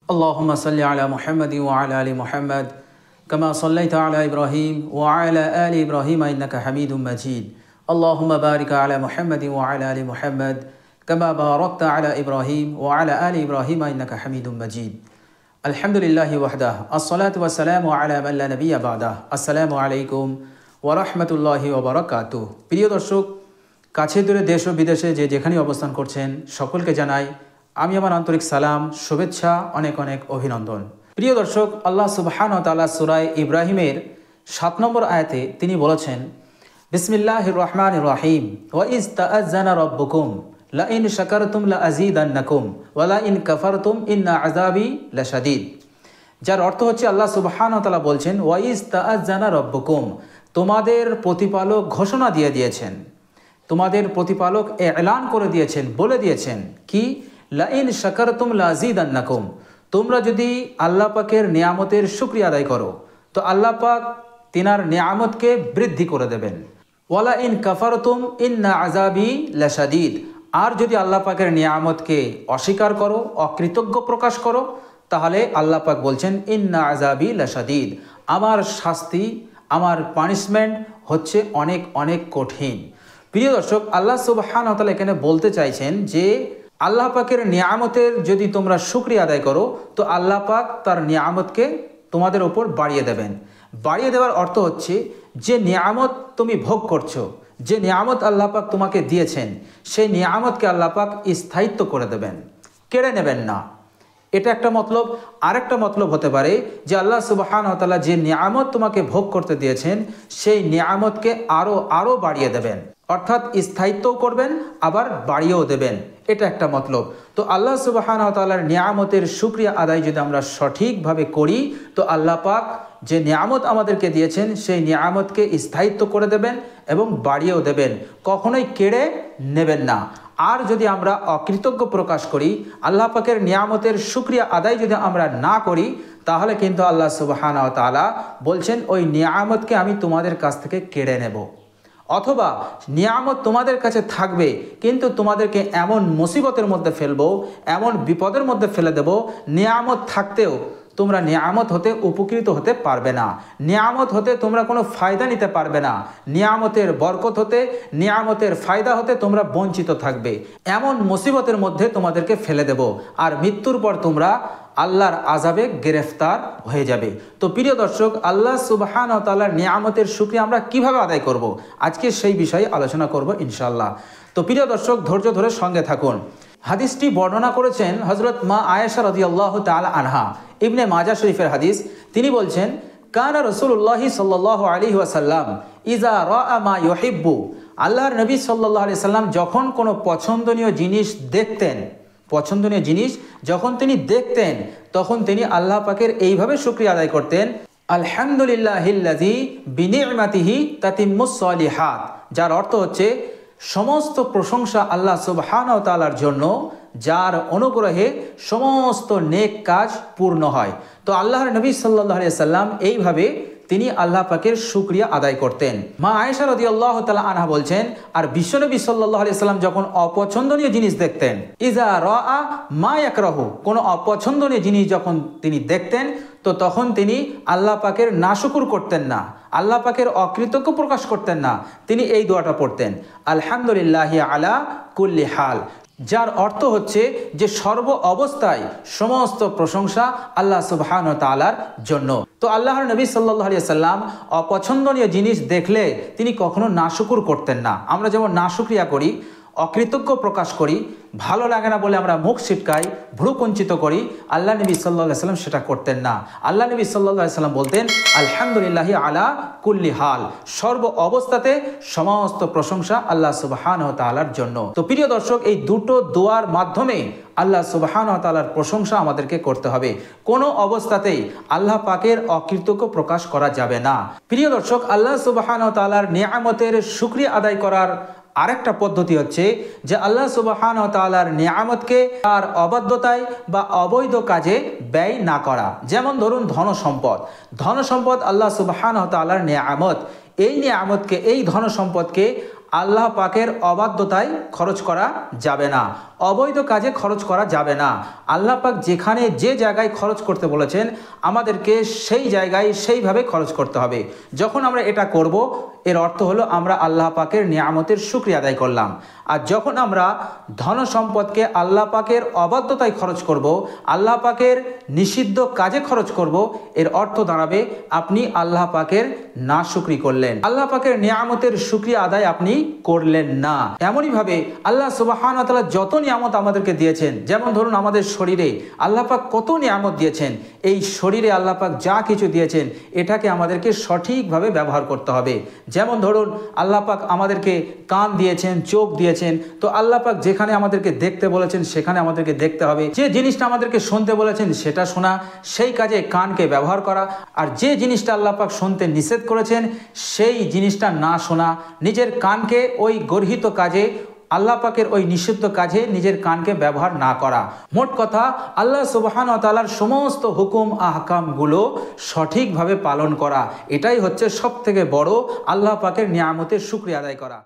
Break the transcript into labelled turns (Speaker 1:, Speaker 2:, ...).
Speaker 1: اللهم صل على محمد وعلى آل محمد كما صليت على إبراهيم وعلى آل إبراهيم إنك حميد مجيد اللهم بارك على محمد وعلى آل محمد كما باركت على إبراهيم وعلى آل إبراهيم إنك حميد مجيد الحمد لله وحده الصلاة والسلام على من لا نبي بعده السلام عليكم ورحمة الله وبركاته প্রিয় দর্শক কাছে দূরে দেশ ও বিদেশে যে যেখানে অবস্থান করছেন সকলকে জানাই আমি আমার আন্তরিক সালাম শুভেচ্ছা অনেক অনেক অভিনন্দন। প্রিয় দর্শক আল্লাহ সুবহানাহু ওয়া তাআলা সূরা ইব্রাহিমের 7 নম্বর আয়াতে তিনি বলেছেন বিসমিল্লাহির রহমানির রহিম ওয়া ইজ তাআযানা রাব্বুকুম লা ইন শাকারতুম লা আযীদান্নাকুম ওয়া লা ইন কাফারতুম ইন্না আযাবি লাশাদীদ। যার অর্থ হচ্ছে আল্লাহ সুবহানাহু ওয়া তাআলা বলছেন ওয়া ইজ তাআযানা রাব্বুকুম, তোমাদের প্রতিপালক ঘোষণা দিয়ে দিয়েছেন, তোমাদের প্রতিপালক এলান করে দিয়েছেন, বলে দিয়েছেন কি লা ইন শাকারতুম লা আযীদান্নাকুম, তোমরা যদি আল্লাহ পাকের নিয়ামতের শুকরিয়া আদায় করো তো আল্লাহ পাক তিনার নিয়ামতকে বৃদ্ধি করে দেবেন। ওয়ালা ইন কাফারতুম ইন্না আযাবি লাশাদীদ, আর যদি আল্লাহ পাকের নিয়ামতকে অস্বীকার করো, অকৃতজ্ঞ প্রকাশ করো, তাহলে আল্লাহ পাক বলছেন ইন্না আযাবি লাশাদীদ, আমার শাস্তি, আমার পানিশমেন্ট হচ্ছে অনেক অনেক কঠিন। প্রিয় দর্শক আল্লাহ সুবহানাহু ওয়া তাআলা এখানে বলতে চাইছেন যে আল্লাহ পাকের নিয়ামতের যদি তোমরা শুকরিয়া আদায় করো তো আল্লাহ পাক তার নিয়ামতকে তোমাদের ওপর বাড়িয়ে দেবেন। বাড়িয়ে দেওয়ার অর্থ হচ্ছে যে নিয়ামত তুমি ভোগ করছো, যে নিয়ামত আল্লাহ পাক তোমাকে দিয়েছেন সেই নিয়ামতকে আল্লাহ পাক স্থায়িত্ব করে দেবেন, কেড়ে নেবেন না। এটা একটা মতলব। আরেকটা মতলব হতে পারে যে আল্লাহ সুবহানাহু ওয়া তাআলা যে নিয়ামত তোমাকে ভোগ করতে দিয়েছেন সেই নিয়ামতকে আরো বাড়িয়ে দেবেন, অর্থাৎ স্থায়িত্বও করবেন আবার বাড়িয়েও দেবেন। এটা একটা মতলব। তো আল্লাহ সুবহানাহু ওয়া তাআলার নিয়ামতের শুকরিয়া আদায় যদি আমরা সঠিকভাবে করি তো আল্লাহ পাক যে নিয়ামত আমাদেরকে দিয়েছেন সেই নিয়ামতকে স্থায়িত্ব করে দেবেন এবং বাড়িয়েও দেবেন, কখনোই কেড়ে নেবেন না। আর যদি আমরা অকৃতজ্ঞ প্রকাশ করি, আল্লাহ পাকের নিয়ামতের শুকরিয়া আদায় যদি আমরা না করি, তাহলে কিন্তু আল্লাহ সুবহানাহু ওয়া তাআলা বলছেন ওই নিয়ামতকে আমি তোমাদের কাছ থেকে কেড়ে নেব, অথবা নিয়ামত তোমাদের কাছে থাকবে কিন্তু তোমাদেরকে এমন মুসিবতের মধ্যে ফেলবো, এমন বিপদের মধ্যে ফেলে দেব, নিয়ামত থাকতেও তোমরা নিয়ামত হতে উপকৃত হতে পারবে না, নিয়ামত হতে তোমরা কোনো ফায়দা নিতে পারবে না, নিয়ামতের বরকত হতে, নিয়ামতের ফায়দা হতে তোমরা বঞ্চিত থাকবে। এমন মুসিবতের মধ্যে তোমাদেরকে ফেলে দেব আর মৃত্যুর পর তোমরা আল্লাহর আযাবে গ্রেফতার হয়ে যাবে। তো প্রিয় দর্শক আল্লাহ সুবহানাহু ওয়া তাআলার নিয়ামতের শুকরিয়া আমরা কিভাবে আদায় করব, আজকে সেই বিষয়ে আলোচনা করব ইনশাআল্লাহ। তো প্রিয় দর্শক ধৈর্য ধরে সঙ্গে থাকুন। হাদিসটি বর্ণনা করেছেন হযরত মা আয়েশা রাদিয়াল্লাহু তাআলা আনহা, ইবনে মাজাহ শরীফের হাদিস। তিনি বলছেন কানা রাসূলুল্লাহ সাল্লাল্লাহু আলাইহি ওয়াসাল্লাম ইজা রাআ মা ইউহিব্বু, আল্লাহর নবী সাল্লাল্লাহু আলাইহি সাল্লাম যখন কোনো পছন্দনীয় জিনিস দেখতেন, পছন্দনীয় জিনিস যখন তিনি দেখতেন তখন তিনি আল্লাহ পাকের এইভাবে শুকরিয়া আদায় করতেন আলহামদুলিল্লাহিল্লাযী বিনি'মাতিহি তাতিম্মুস সালিহাত, যার অর্থ হচ্ছে সমস্ত প্রশংসা আল্লাহ সুবহানাহু ওয়া তাআলার জন্য যার অনুগ্রহে সমস্ত নেক কাজ পূর্ণ হয়। তো আল্লাহর নবী সাল্লাল্লাহু আলাইহি সাল্লাম এইভাবে তিনি আল্লাহ পাকের শুকরিয়া আদায় করতেন। মা আয়েশা রাদিয়াল্লাহু তাআলা আনহা বলছেন আর বিশ্বনবী সাল্লাল্লাহু আলাইহি সাল্লাম যখন অপছন্দনীয় জিনিস দেখতেন, ইজা রাআ মা ইয়াকরাহু, কোনো অপছন্দনীয় জিনিস যখন তিনি দেখতেন তো তখন তিনি আল্লাহ পাকের নাশুকুর করতেন না, আল্লাহ পাকের অকৃতজ্ঞ প্রকাশ করতেন না, তিনি এই দোয়াটা পড়তেন আলহামদুলিল্লাহি আলা কুল্লি হাল, যার অর্থ হচ্ছে যে সর্ব অবস্থায় সমস্ত প্রশংসা আল্লাহ সুবহানাহু ওয়া তাআলার জন্য। তো আল্লাহর নবী সাল্লাল্লাহু আলাইহি সাল্লাম অপছন্দনীয় জিনিস দেখলে তিনি কখনো নাশুকুর করতেন না। আমরা যেমন নাশুকরিয়া করি, অকৃতজ্ঞ প্রকাশ করি, ভালো লাগে না বলে আমরা মুখ ছিটকাই, ভ্রু কুঞ্চিত করি, আল্লাহ নবী সাল্লাল্লাহু আলাইহি সাল্লাম সেটা করতেন না। আল্লাহ নবী সাল্লাল্লাহু আলাইহি সাল্লাম বলতেন আলহামদুলিল্লাহি আলা কুল্লি হাল, সর্ব অবস্থাতে সমস্ত প্রশংসা আল্লাহ সুবহানাহু ওয়া তাআলার জন্য। তো প্রিয় দর্শক এই দুটো দোয়ার মাধ্যমে আল্লাহ সুবহানাহু ওয়া তাআলার প্রশংসা আমাদেরকে করতে হবে, কোনো অবস্থাতেই আল্লাহ পাকের অকৃতজ্ঞ প্রকাশ করা যাবে না। প্রিয় দর্শক আল্লাহ সুবহানাহু ওয়া তাআলার নিয়ামতের শুকরিয়া আদায় করার আরেকটা পদ্ধতি হচ্ছে যে আল্লাহ সুবহানাহু ওয়া তাআলার নিয়ামতকে আর অবাধ্যতায় বা অবৈধ কাজে ব্যয় না করা। যেমন ধরুন ধন সম্পদ আল্লাহ সুবহানাহু ওয়া তাআলার নিয়ামত, এই নিয়ামতকে, এই ধন সম্পদকে আল্লাহ পাকের অবাধ্যতায় খরচ করা যাবে না, অবৈধ কাজে খরচ করা যাবে না। আল্লাহ পাক যেখানে যে জায়গায় খরচ করতে বলেছেন আমাদেরকে সেই জায়গায় সেইভাবে খরচ করতে হবে। যখন আমরা এটা করব এর অর্থ হলো আমরা আল্লাহ পাকের নিয়ামতের শুকরিয়া আদায় করলাম। আর যখন আমরা ধন সম্পদকে আল্লাহ পাকের অবাধ্যতায় খরচ করব, আল্লাহ পাকের নিষিদ্ধ কাজে খরচ করব, এর অর্থ দাঁড়াবে আপনি আল্লাহ পাকের নাশুকরি করলেন, আল্লাহ পাকের নিয়ামতের শুকরিয়া আদায় আপনি করলেন না। এমনইভাবে আল্লাহ সুবহানাহু ওয়া তাআলা যত নিয়ামত আমাদেরকে দিয়েছেন, যেমন ধরুন আমাদের শরীরে আল্লাহ পাক কত নিয়ামত দিয়েছেন, এই শরীরে আল্লাহ পাক যা কিছু দিয়েছেন এটাকে আমাদেরকে সঠিকভাবে ব্যবহার করতে হবে। যেমন ধরুন আল্লাহ পাক আমাদেরকে কান দিয়েছেন, চোখ দিয়েছেন, তো আল্লাহ পাক যেখানে আমাদেরকে দেখতে বলেছেন সেখানে আমাদেরকে দেখতে হবে, যে জিনিসটা আমাদেরকে শুনতে বলেছেন সেটা শোনা, সেই কাজে কানকে ব্যবহার করা। আর যে জিনিসটা আল্লাহ পাক শুনতে নিষেধ করেছেন সেই জিনিসটা না শোনা, নিজের কানকে ওই গর্হিত কাজে, আল্লাহ পাকের ওই নিষিদ্ধ কাজে নিজের কানকে ব্যবহার না করা। মোট কথা আল্লাহ সুবহানাহু ওয়া তাআলার সমস্ত হুকুম আহকামগুলো সঠিকভাবে পালন করা, এটাই হচ্ছে সবথেকে বড় আল্লাহ পাকের নিয়ামতের শুকরিয়া আদায় করা।